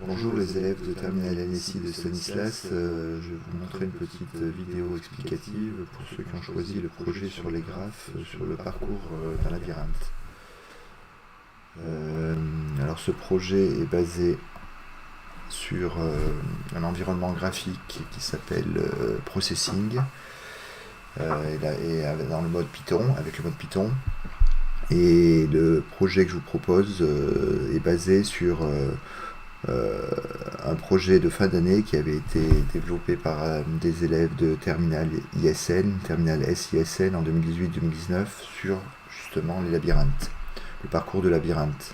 Bonjour les élèves de Terminale NSI de Stanislas, je vais vous montrer une petite vidéo explicative pour ceux qui ont choisi le projet sur les graphes sur le parcours d'un labyrinthe. Alors ce projet est basé sur un environnement graphique qui s'appelle Processing et dans le mode Python, avec le mode Python. Et le projet que je vous propose est basé sur un projet de fin d'année qui avait été développé par des élèves de terminale ISN, terminale SISN en 2018-2019 sur justement les labyrinthes, le parcours de labyrinthe.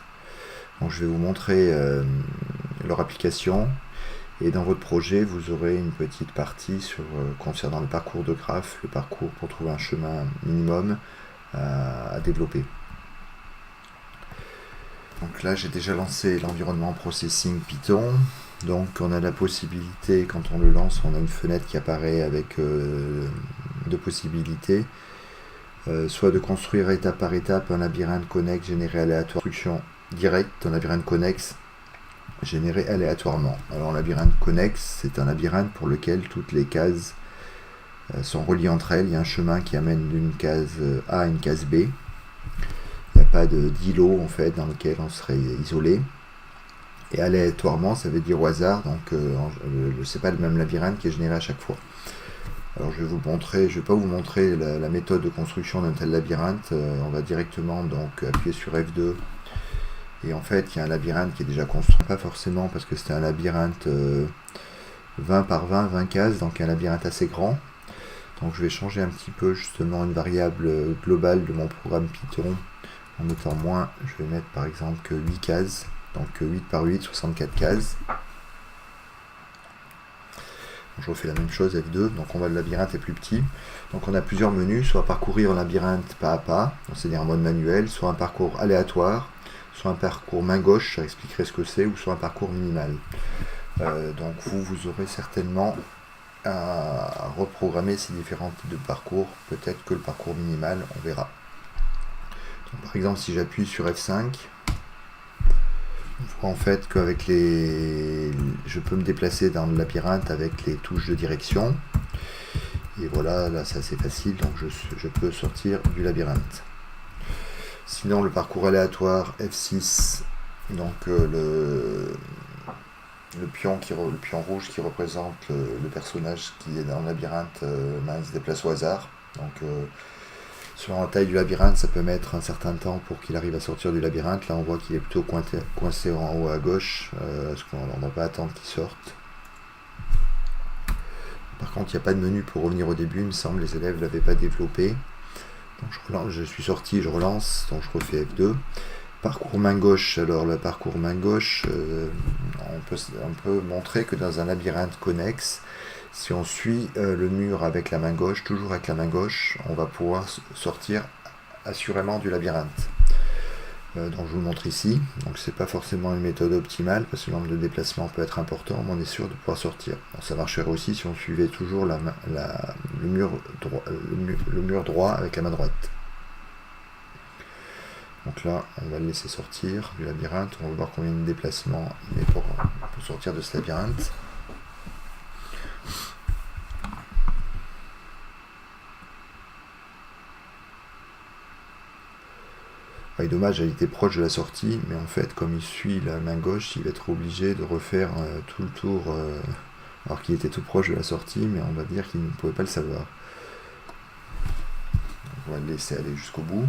Donc je vais vous montrer leur application et dans votre projet vous aurez une petite partie concernant le parcours de graphe, le parcours pour trouver un chemin minimum à développer. Donc là j'ai déjà lancé l'environnement Processing Python. Donc on a la possibilité, quand on le lance, on a une fenêtre qui apparaît avec deux possibilités. Soit de construire étape par étape un labyrinthe connexe généré aléatoire, construction directe, un labyrinthe connexe généré aléatoirement. Alors un labyrinthe connexe, c'est un labyrinthe pour lequel toutes les cases sont reliées entre elles. Il y a un chemin qui amène d'une case A à une case B. Il n'y a pas d'îlot en fait dans lequel on serait isolé. Et aléatoirement, ça veut dire au hasard, donc c'est pas le même labyrinthe qui est généré à chaque fois. Alors je vais vous montrer, je vais pas vous montrer la méthode de construction d'un tel labyrinthe. On va directement donc appuyer sur F2. Et en fait, il y a un labyrinthe qui est déjà construit, pas forcément parce que c'était un labyrinthe 20 par 20, 20 cases, donc un labyrinthe assez grand. Donc je vais changer un petit peu justement une variable globale de mon programme Python en mettant moins. Je vais mettre par exemple que 8 cases, donc 8 par 8, 64 cases. Je refais la même chose F2, donc le labyrinthe est plus petit. Donc on a plusieurs menus, soit parcourir un labyrinthe pas à pas, c'est-à-dire en mode manuel, soit un parcours aléatoire, soit un parcours main gauche, ça expliquerait ce que c'est, ou soit un parcours minimal. Donc vous aurez certainement à reprogrammer ces différents types de parcours, peut-être que le parcours minimal, on verra. Donc, par exemple, si j'appuie sur F5, on voit en fait qu'avec je peux me déplacer dans le labyrinthe avec les touches de direction. Et voilà, là c'est assez facile, donc je peux sortir du labyrinthe. Sinon, le parcours aléatoire F6, donc le pion rouge qui représente le personnage qui est dans le labyrinthe, il se déplace au hasard. Donc selon la taille du labyrinthe, ça peut mettre un certain temps pour qu'il arrive à sortir du labyrinthe. Là on voit qu'il est plutôt coincé en haut à gauche, parce qu'on ne va pas attendre qu'il sorte. Par contre, il n'y a pas de menu pour revenir au début, il me semble, les élèves ne l'avaient pas développé. Donc je relance, je suis sorti, je relance, donc je refais F2. Parcours main gauche, alors le parcours main gauche, on peut montrer que dans un labyrinthe connexe, si on suit le mur avec la main gauche, toujours avec la main gauche, on va pouvoir sortir assurément du labyrinthe. Donc je vous le montre ici, donc c'est pas forcément une méthode optimale parce que le nombre de déplacements peut être important, mais on est sûr de pouvoir sortir. Alors, ça marcherait aussi si on suivait toujours le mur droit avec la main droite. Donc là, on va le laisser sortir du labyrinthe. On va voir combien de déplacements il met pour sortir de ce labyrinthe. Il est dommage, il était proche de la sortie, mais en fait, comme il suit la main gauche, il va être obligé de refaire tout le tour, alors qu'il était tout proche de la sortie, mais on va dire qu'il ne pouvait pas le savoir. Donc, on va le laisser aller jusqu'au bout.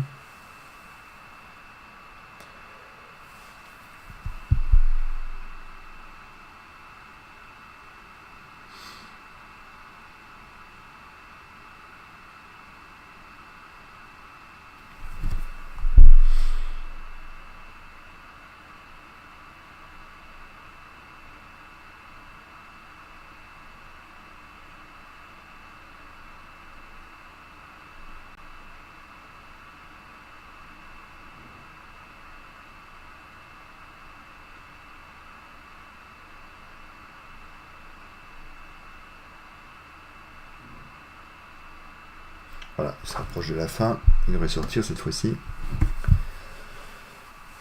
Voilà, il se rapproche de la fin, il devrait sortir cette fois-ci.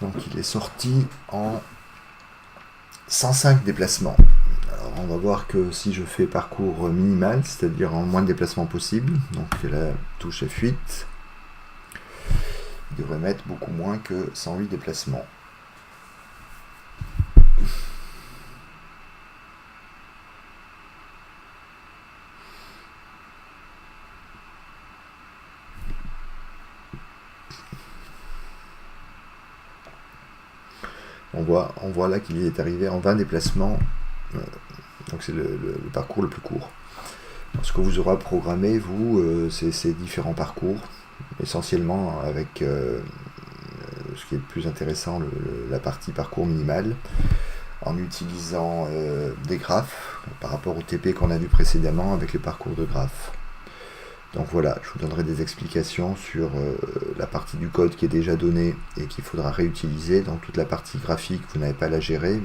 Donc il est sorti en 105 déplacements. Alors on va voir que si je fais parcours minimal, c'est-à-dire en moins de déplacements possible, donc la touche F8, il devrait mettre beaucoup moins que 108 déplacements. On voit là qu'il est arrivé en 20 déplacements, donc c'est le parcours le plus court. Alors, ce que vous aurez programmé, vous, c'est ces différents parcours, essentiellement avec ce qui est le plus intéressant, la partie parcours minimal, en utilisant des graphes par rapport au TP qu'on a vu précédemment avec les parcours de graphes. Donc voilà, je vous donnerai des explications sur la partie du code qui est déjà donnée et qu'il faudra réutiliser. Dans toute la partie graphique, vous n'avez pas à la gérer.